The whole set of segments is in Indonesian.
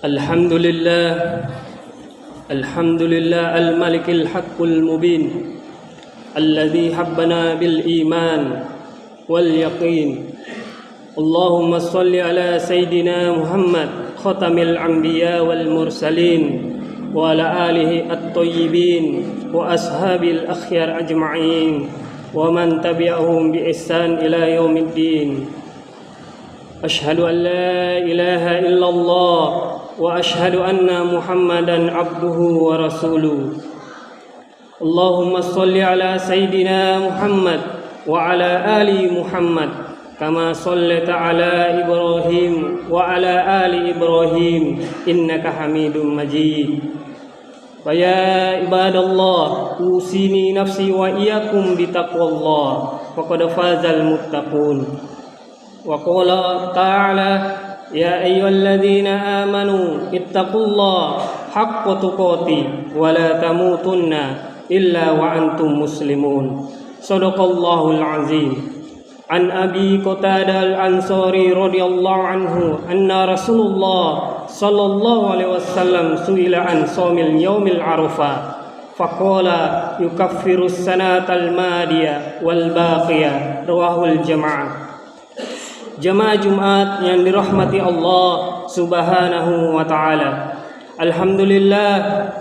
Alhamdulillah, Alhamdulillah al-malikil haqqul mubin alladhi habbana bil iman wal yaqin. Allahumma salli ala Sayyidina Muhammad khatamil anbiya wal mursalin wa ala alihi at-tayyibin wa ashabil akhyar ajma'in wa man tabi'ahum bi ihsan ila yaumiddin. Ashhadu an la ilaha illallah wa ashhadu anna Muhammadan abduhu wa rasuluh. Allahumma salli ala Sayyidina Muhammad wa ala ali Muhammad kama sallaita ala Ibrahim wa ala ali Ibrahim innaka Hamidum Majid. Wa ya ibadallah, usini nafsi wa iyyakum bitaqwallah faqad fazal muttaqun. Wa qala ta'ala ya ayyuhalladzina amanu ittaqullaha haqqa tuqatih wa la tamutunna illa wa antum muslimun. Shadaqallahul azim. An Abi Qatadah al-Ansari radhiyallahu anhu anna Rasulullah sallallahu alaihi wasallam su'ila an shaumil yaumil arafah faqala yukaffiru as-sanatal madiyah wal baqiyah, rawahul jamaah. Jamaah Jumat yang dirahmati Allah Subhanahu wa taala. Alhamdulillah,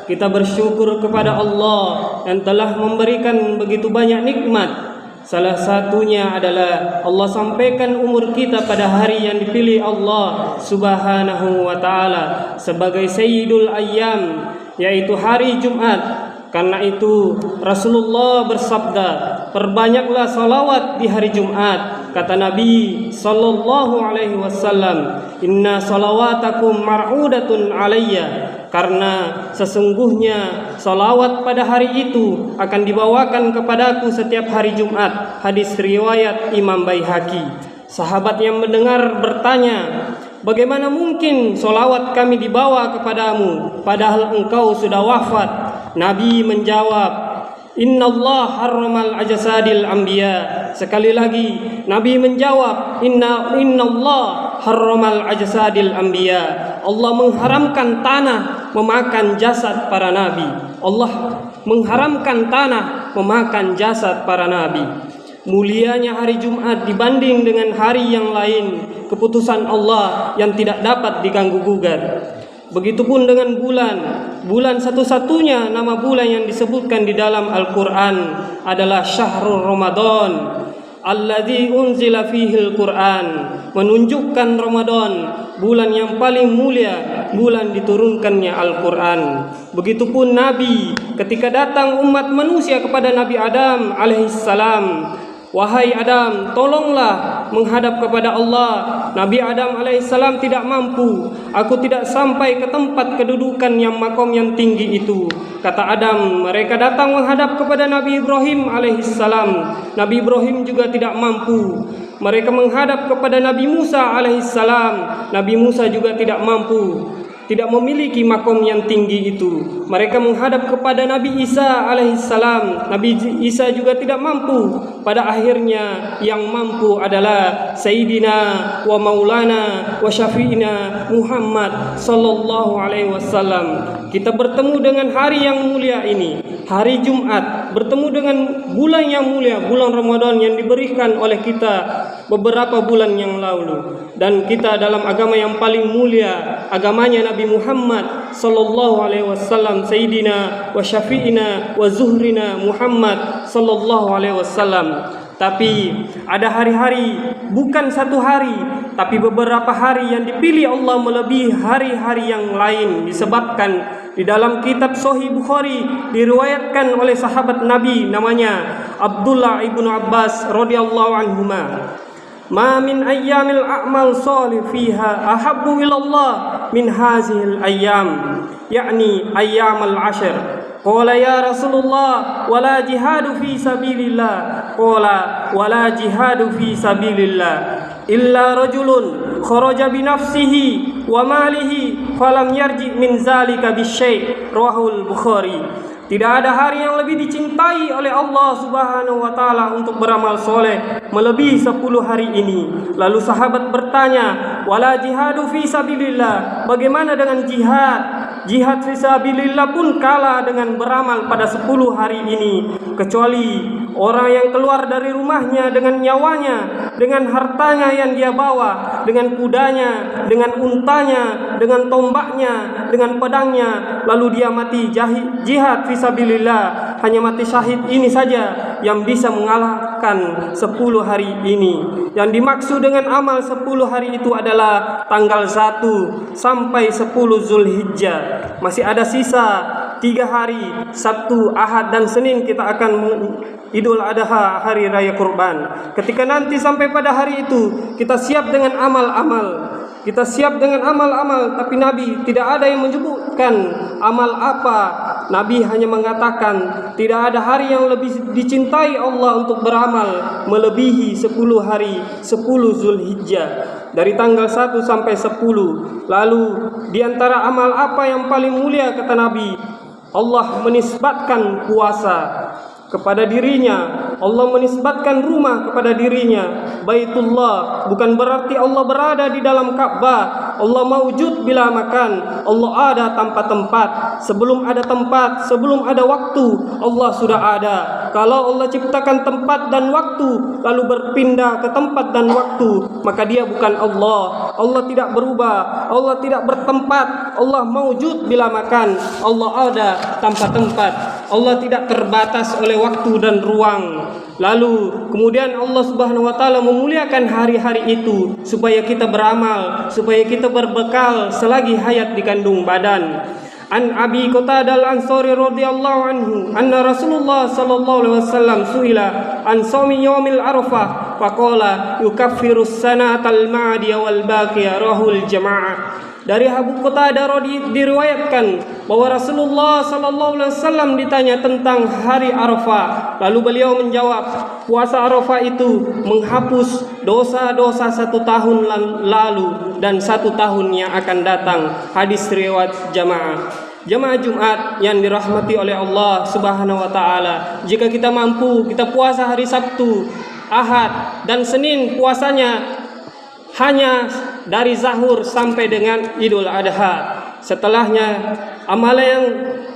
kita bersyukur kepada Allah yang telah memberikan begitu banyak nikmat. Salah satunya adalah Allah sampaikan umur kita pada hari yang dipilih Allah Subhanahu wa taala sebagai Sayyidul Ayyam, yaitu hari Jumat. Karena itu Rasulullah bersabda, perbanyaklah salawat di hari Jumat. Kata Nabi sallallahu alaihi wasallam, inna salawatakum mar'udatun alayya, karena sesungguhnya salawat pada hari itu akan dibawakan kepadaku setiap hari Jumat. Hadis riwayat Imam Baihaqi. Sahabat yang mendengar bertanya, bagaimana mungkin salawat kami dibawa kepadamu padahal engkau sudah wafat? Nabi menjawab, Innallaha harramal ajsadil anbiya. Sekali lagi Nabi menjawab, Innallaha harramal ajsadil anbiya. Allah mengharamkan tanah memakan jasad para nabi. Allah mengharamkan tanah memakan jasad para nabi. Mulianya hari Jumat dibanding dengan hari yang lain, keputusan Allah yang tidak dapat diganggu gugat. Begitupun dengan bulan satu-satunya nama bulan yang disebutkan di dalam Al-Quran adalah Syahrul Ramadan alladzi unzila fihil Quran, menunjukkan Ramadan, bulan yang paling mulia, bulan diturunkannya Al-Quran. Begitupun Nabi, ketika datang umat manusia kepada Nabi Adam alaihissalam, wahai Adam, tolonglah menghadap kepada Allah. Nabi Adam alaihissalam tidak mampu. Aku tidak sampai ke tempat kedudukan yang makom yang tinggi itu. Kata Adam, mereka datang menghadap kepada Nabi Ibrahim alaihissalam. Nabi Ibrahim juga tidak mampu. Mereka menghadap kepada Nabi Musa alaihissalam. Nabi Musa juga tidak mampu, tidak memiliki makom yang tinggi itu. Mereka menghadap kepada Nabi Isa alaihissalam. Nabi Isa juga tidak mampu. Pada akhirnya yang mampu adalah Sayyidina wa Maulana wa Syafi'ina Muhammad sallallahu alaihi wasallam. Kita bertemu dengan hari yang mulia ini, hari Jumat, bertemu dengan bulan yang mulia, bulan Ramadan yang diberikan oleh kita beberapa bulan yang lalu. Dan kita dalam agama yang paling mulia, agamanya Nabi Muhammad sallallahu alaihi wasallam, Sayyidina wa Syafi'ina wa Zuhrina Muhammad sallallahu alaihi wasallam. Tapi ada hari-hari, bukan satu hari, tapi beberapa hari yang dipilih Allah melebihi hari-hari yang lain, disebabkan di dalam kitab Sahih Bukhari diriwayatkan oleh sahabat Nabi namanya Abdullah ibnu Abbas radhiyallahu anhuma, ma min ayyamil a'mal shalih fiha ahabbu ilallah min hazihil ayyam, yakni ayyamal ashr. Qala ya Rasulullah wala jihadu fi sabilillah. Qala wala jihadu fi sabilillah illa rajulun kharaja bi nafsihi wa malihi falam yarji min zalika bisyai', rawahul Bukhari. Tidak ada hari yang lebih dicintai oleh Allah Subhanahu wa taala untuk beramal soleh melebihi 10 hari ini. Lalu sahabat bertanya, "Wala jihadu fi sabilillah?" Bagaimana dengan jihad? Jihad fi sabilillah pun kalah dengan beramal pada 10 hari ini. Kecuali orang yang keluar dari rumahnya dengan nyawanya, dengan hartanya yang dia bawa, dengan kudanya, dengan untanya, dengan tombaknya, dengan pedangnya, lalu dia mati jihad fisabilillah. Hanya mati syahid ini saja yang bisa mengalahkan 10 hari ini. Yang dimaksud dengan amal 10 hari itu adalah tanggal 1 sampai 10 Zulhijjah. Masih ada sisa 3 hari, Sabtu, Ahad, dan Senin kita akan Idul Adha, hari raya kurban. Ketika nanti sampai pada hari itu, kita siap dengan amal-amal. Kita siap dengan amal-amal, tapi Nabi tidak ada yang menyebutkan amal apa. Nabi hanya mengatakan tidak ada hari yang lebih dicintai Allah untuk beramal melebihi 10 hari, 10 Zulhijjah. Dari tanggal 1 sampai 10. Lalu di antara amal apa yang paling mulia kata Nabi? Allah menisbatkan puasa kepada dirinya. Allah menisbatkan rumah kepada dirinya, Baitullah. Bukan berarti Allah berada di dalam Ka'bah. Allah mawjud bila makan. Allah ada tanpa tempat. Sebelum ada tempat, sebelum ada waktu, Allah sudah ada. Kalau Allah ciptakan tempat dan waktu lalu berpindah ke tempat dan waktu, maka dia bukan Allah. Allah tidak berubah, Allah tidak bertempat. Allah mawjud bila makan. Allah ada tanpa tempat. Allah tidak terbatas oleh waktu dan ruang. Lalu kemudian Allah Subhanahu wa taala memuliakan hari-hari itu supaya kita beramal, supaya kita berbekal selagi hayat di kandung badan. An Abi Qatadah Al-Ansari radhiyallahu anhu anna Rasulullah sallallahu alaihi wasallam suila an shaumi yaumil arafah faqala yukaffiru as-sanatal ma'diya wal baqiya rahul jamaah. Dari Abu Qatadah diriwayatkan bahwa Rasulullah sallallahu alaihi wasallam ditanya tentang hari Arafah, lalu beliau menjawab, puasa Arafah itu menghapus dosa-dosa 1 tahun lalu dan 1 tahun yang akan datang. Hadis riwayat jamaah. Jamaah Jumat yang dirahmati oleh Allah Subhanahu wa taala, jika kita mampu, kita puasa hari Sabtu, Ahad, dan Senin puasanya hanya dari Zahur sampai dengan Idul Adha. Setelahnya amalan yang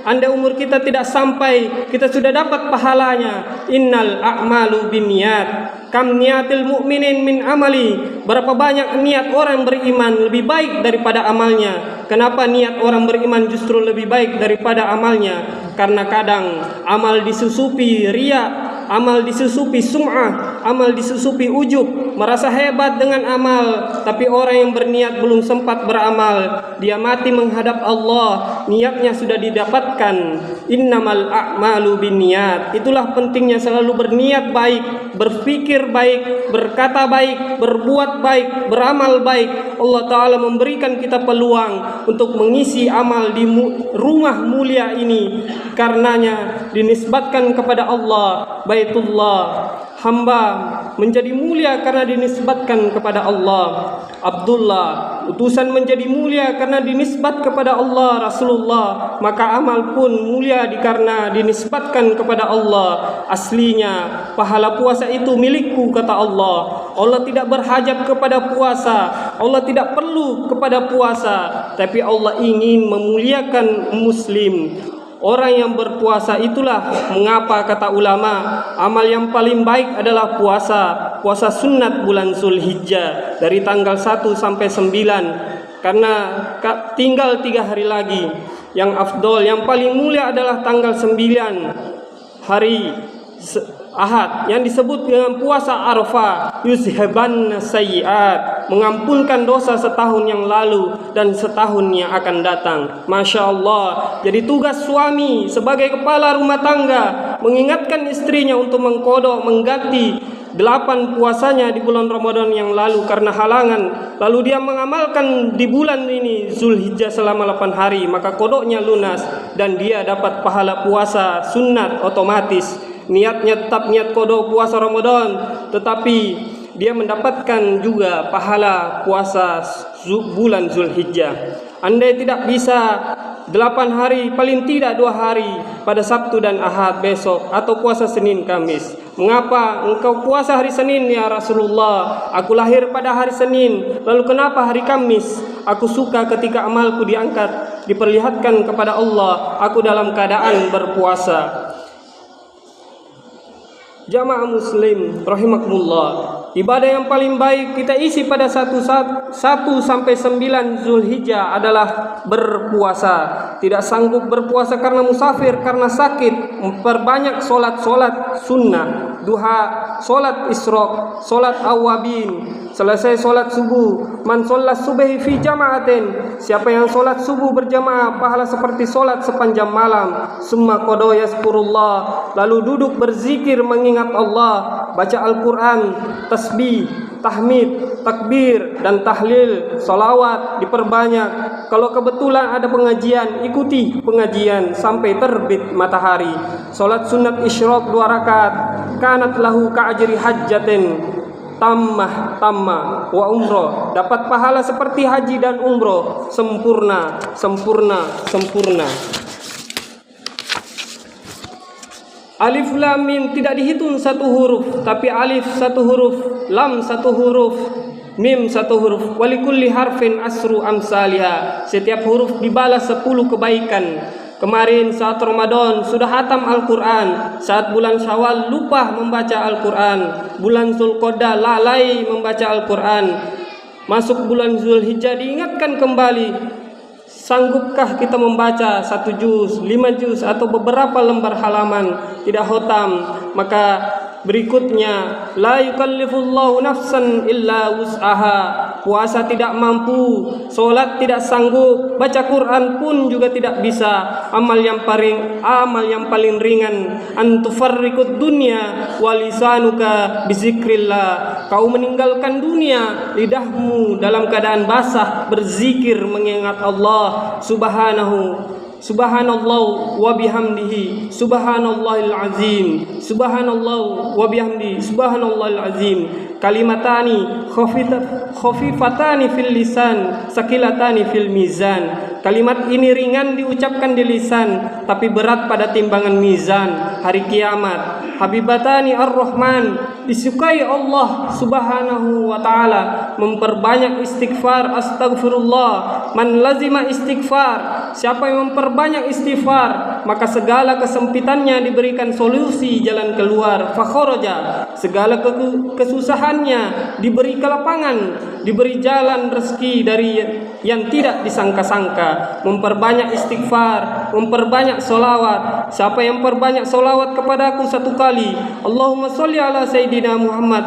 anda umur kita tidak sampai, kita sudah dapat pahalanya. Innal a'malu binniyat. Kam niyatil mu'minin min amali. Berapa banyak niat orang beriman lebih baik daripada amalnya. Kenapa niat orang beriman justru lebih baik daripada amalnya? Karena kadang amal disusupi riya, amal disusupi sum'ah, amal disusupi ujub, merasa hebat dengan amal. Tapi orang yang berniat belum sempat beramal, dia mati menghadap Allah, niatnya sudah didapatkan. Innamal a'malu binniyat. Itulah pentingnya selalu berniat baik, berpikir baik, berkata baik, berbuat baik, beramal baik. Allah Ta'ala memberikan kita peluang untuk mengisi amal di rumah mulia ini. Karenanya dinisbatkan kepada Allah, Baitullah. Hamba menjadi mulia karena dinisbatkan kepada Allah. Abdullah, utusan menjadi mulia karena dinisbat kepada Allah. Rasulullah, maka amal pun mulia karena dinisbatkan kepada Allah. Aslinya pahala puasa itu milikku kata Allah. Allah tidak berhajat kepada puasa, Allah tidak perlu kepada puasa, tapi Allah ingin memuliakan muslim. Orang yang berpuasa itulah mengapa kata ulama amal yang paling baik adalah puasa sunat bulan Zulhijjah dari tanggal 1 sampai 9, karena tinggal 3 hari lagi. Yang afdol, yang paling mulia adalah tanggal 9 hari Ahad yang disebut dengan puasa Arafah. Yuzhiban sayyiat, mengampunkan dosa setahun yang lalu dan setahun yang akan datang. Masya Allah. Jadi tugas suami sebagai kepala rumah tangga mengingatkan istrinya untuk mengkodok, mengganti 8 puasanya di bulan Ramadan yang lalu karena halangan. Lalu dia mengamalkan di bulan ini Zulhijjah selama 8 hari, maka kodoknya lunas dan dia dapat pahala puasa sunat otomatis. Niatnya tetap niat kodok puasa Ramadan, tetapi dia mendapatkan juga pahala puasa bulan Zulhijjah. Anda tidak bisa 8 hari, paling tidak 2 hari pada Sabtu dan Ahad besok, atau puasa Senin Kamis. Mengapa engkau puasa hari Senin ya Rasulullah? Aku lahir pada hari Senin. Lalu kenapa hari Kamis? Aku suka ketika amalku diangkat, diperlihatkan kepada Allah, aku dalam keadaan berpuasa. Jamaah muslim rahimakumullah, ibadah yang paling baik kita isi pada 1 sampai 9 Zulhijjah adalah berpuasa. Tidak sanggup berpuasa karena musafir, karena sakit, memperbanyak solat sunnah, duha, solat isyraq, solat awabin. Selesai solat subuh, man sholat subhi fi jama'atin, siapa yang solat subuh berjamaah pahala seperti solat sepanjang malam. Summa qada yazkurullah, lalu duduk berzikir mengingat Allah, baca Al-Quran, tasbih, tahmid, takbir, dan tahlil, salawat diperbanyak. Kalau kebetulan ada pengajian, ikuti pengajian sampai terbit matahari. Solat sunat isyraq 2 rakaat, kanat lahu ka'ajri hajjatin tamah wa umroh, dapat pahala seperti haji dan umroh, sempurna. Alif lam mim tidak dihitung 1 huruf, tapi alif 1 huruf, lam 1 huruf, mim 1 huruf. Walikulli harfin asru amsalha, setiap huruf dibalas 10 kebaikan. Kemarin saat Ramadan sudah hatam Al-Quran, saat bulan Syawal lupa membaca Al-Quran, bulan Zulqa'dah lalai membaca Al-Quran, masuk bulan Zulhijjah diingatkan kembali. Sanggupkah kita membaca 1 juz, 5 juz, atau beberapa lembar halaman, tidak khotam? Maka berikutnya, la yukallifullahu nafsan illa wus'aha, puasa tidak mampu, solat tidak sanggup, baca Quran pun juga tidak bisa. Amal yang paling ringan, antufarriqud dunya walisanuka bizikrillah, kau meninggalkan dunia, lidahmu dalam keadaan basah berzikir mengingat Allah Subhanallah wa bihamdihi subhanallahil azim, subhanallah wa bihamdihi subhanallahil azim. Kalimatani khafifatani fil lisan, sakilatani fil mizan. Kalimat ini ringan diucapkan di lisan, tapi berat pada timbangan mizan hari kiamat. Habibatani ar-Rahman, disukai Allah Subhanahu wa ta'ala. Memperbanyak istighfar, astagfirullah. Man lazima istighfar, siapa yang memperbanyak istighfar, maka segala kesempitannya diberikan solusi jalan keluar. Fakharaja, segala kesusahannya diberi kelapangan, diberi jalan rezeki dari yang tidak disangka-sangka. Memperbanyak istighfar, memperbanyak solawat. Siapa yang perbanyak solawat kepadaku 1 kali, Allahumma sholli ala Sayyidina Muhammad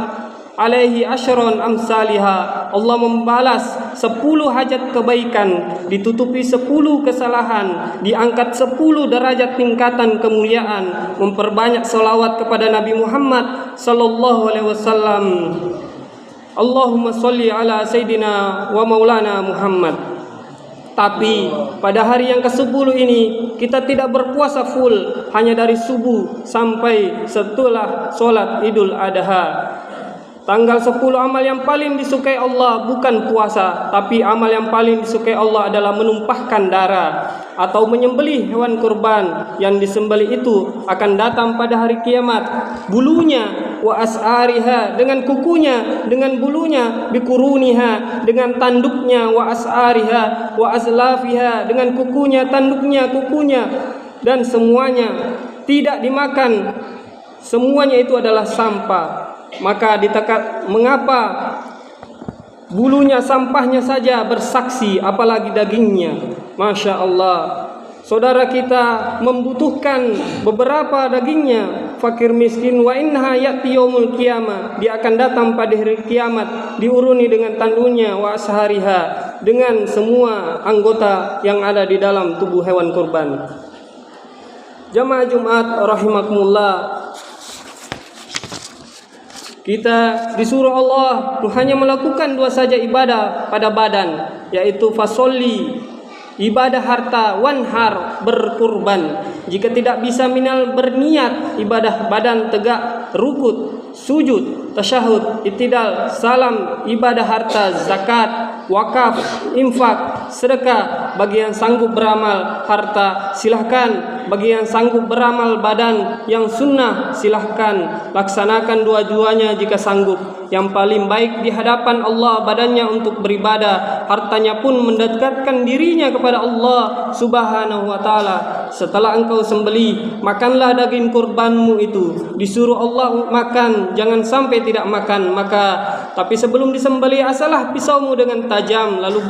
alaihi asyron amsalihah, Allah membalas 10 hajat kebaikan, ditutupi 10 kesalahan, diangkat 10 derajat tingkatan kemuliaan. Memperbanyak salawat kepada Nabi Muhammad sallallahu alaihi wasallam. Allahumma sholli ala Sayyidina wa maulana Muhammad. Tapi pada hari yang ke-10 ini kita tidak berpuasa full, hanya dari subuh sampai setelah sholat Idul Adha. Tanggal 10 amal yang paling disukai Allah bukan puasa, tapi amal yang paling disukai Allah adalah menumpahkan darah atau menyembelih hewan kurban. Yang disembelih itu akan datang pada hari kiamat, bulunya wa as'ariha, dengan kukunya, dengan bulunya, bikuruniha, dengan tanduknya, wa as'ariha wa azlafiha, dengan kukunya, tanduknya, kukunya, dan semuanya tidak dimakan. Semuanya itu adalah sampah. Maka mengapa bulunya, sampahnya saja bersaksi, apalagi dagingnya? Masya Allah, saudara kita membutuhkan beberapa dagingnya. Fakir miskin, wa innaha ya'ti yaumul qiyamah, dia akan datang pada hari kiamat, diuruni dengan tandunya, wa ashariha, dengan semua anggota yang ada di dalam tubuh hewan kurban. Jamaah Jumat rahimakumullah, kita disuruh Allah hanya melakukan 2 saja ibadah pada badan, yaitu fasolli, ibadah harta, wanhar, berkurban. Jika tidak bisa minal berniat, ibadah badan tegak, rukut, sujud, tasyahud, itidal, salam, ibadah harta, zakat, wakaf, infak, sedekah. Bagi yang sanggup beramal harta, silahkan. Bagi yang sanggup beramal badan yang sunnah, silahkan. Laksanakan dua-duanya jika sanggup. Yang paling baik di hadapan Allah badannya untuk beribadah, hartanya pun mendekatkan dirinya kepada Allah Subhanahu wa taala. Setelah engkau sembelih, makanlah daging kurbanmu itu. Disuruh Allah makan, jangan sampai tidak makan. Tapi sebelum disembelih, asalah pisaumu dengan tajam, lalu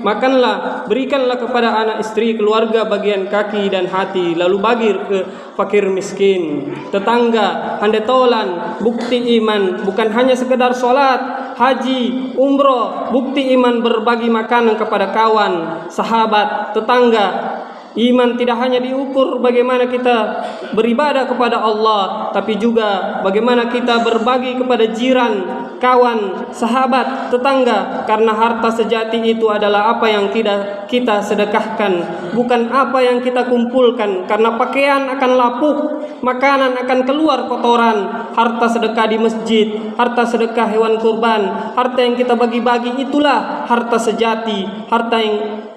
makanlah, berikanlah kepada anak istri, keluarga bagian kaki dan hati, lalu bagi ke fakir miskin, tetangga, handai tolan. Bukti iman bukan hanya sekedar sholat, haji, umroh. Bukti iman berbagi makanan kepada kawan, sahabat, tetangga. Iman tidak hanya diukur bagaimana kita beribadah kepada Allah, tapi juga bagaimana kita berbagi kepada jiran, kawan, sahabat, tetangga. Karena harta sejati itu adalah apa yang kita sedekahkan, bukan apa yang kita kumpulkan. Karena pakaian akan lapuk, makanan akan keluar kotoran. Harta sedekah di masjid, harta sedekah hewan kurban, harta yang kita bagi-bagi, itulah harta sejati, harta yang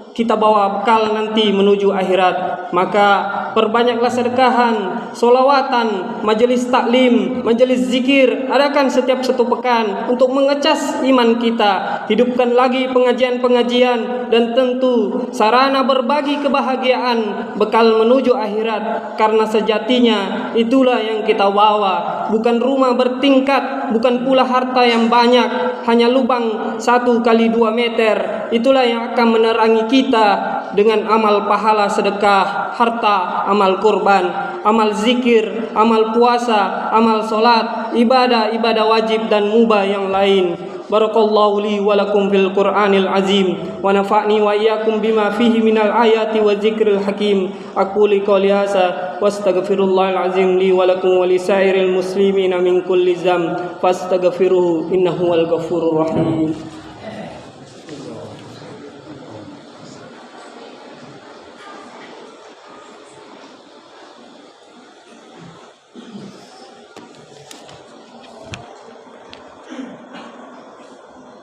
kita bawa bekal nanti menuju akhirat. Maka perbanyaklah sedekahan, solawatan, majelis taklim, majelis zikir. Adakan setiap satu pekan untuk mengecas iman kita. Hidupkan lagi pengajian-pengajian, dan tentu sarana berbagi kebahagiaan, bekal menuju akhirat. Karena sejatinya itulah yang kita bawa, bukan rumah bertingkat, bukan pula harta yang banyak, hanya lubang 1 kali 2 meter. Itulah yang akan menerangi kita dengan amal pahala sedekah, harta, amal kurban, amal zikir, amal puasa, amal solat, ibadah wajib dan mubah yang lain. Barakallahu li wa lakum fil Qur'anil azim, wa nafa'ni wa iyyakum bima fihi minal ayati wa zikril hakim. Aqulu qouli hadza wa astaghfirullahal azim li wa lakum wa lisairil muslimina min kulli dzamb fastaghfiruhu innahu wal ghafurur rahim.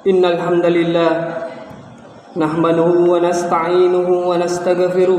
Innal hamdalillah nahmaduhu wa nasta'inuhu wa nastaghfiruh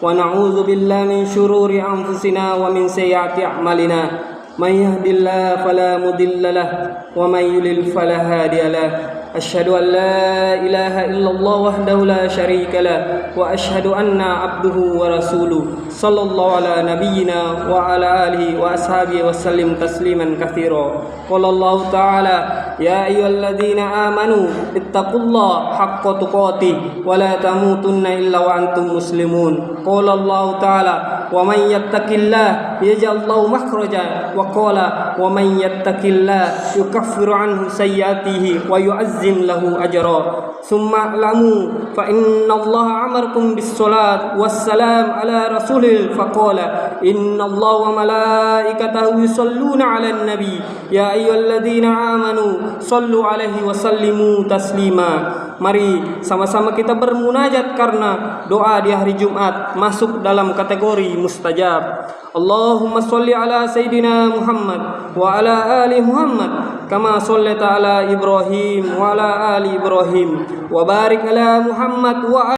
wa na'udzu billahi min shururi anfusina wa min sayyiati a'malina. May yahdihillahu fala mudilla lahu wa may yudlil fala hadiya lahu. Asyhadu an la ilaha illallah wahdahu la syarika lahu wa asyhadu anna abduhu wa rasuluh. Sallallahu ala nabiyyina wa ala alihi wa ashabihi wa sallim tasliman katsira. Qala Allah ta'ala ya ayyuhalladzina amanu ittaqullaha haqqa tuqatih wa la tamutunna illa wa antum muslimun. Qala Allah ta'ala wa man yattaqillaha yaj'al lahu makhraja wa qala wa man yattaqillaha yukaffiru anhu sayyi'atihi wa yu'azzim lahu ajra. Summa a'lamu fa innallaha amarakum bis-salat wassalam ala rasulil faqala innallaha wa malaikatahu yusalluna 'alan nabi ya ayyuhalladzina amanu sallu alaihi wa sallimu taslima. Mari sama-sama kita bermunajat karena doa di hari Jumat masuk dalam kategori mustajab. Allahumma sholli ala Sayyidina Muhammad wa ala ali Muhammad kama shallaita ala Ibrahim wa ala ali Ibrahim wa barik ala Muhammad wa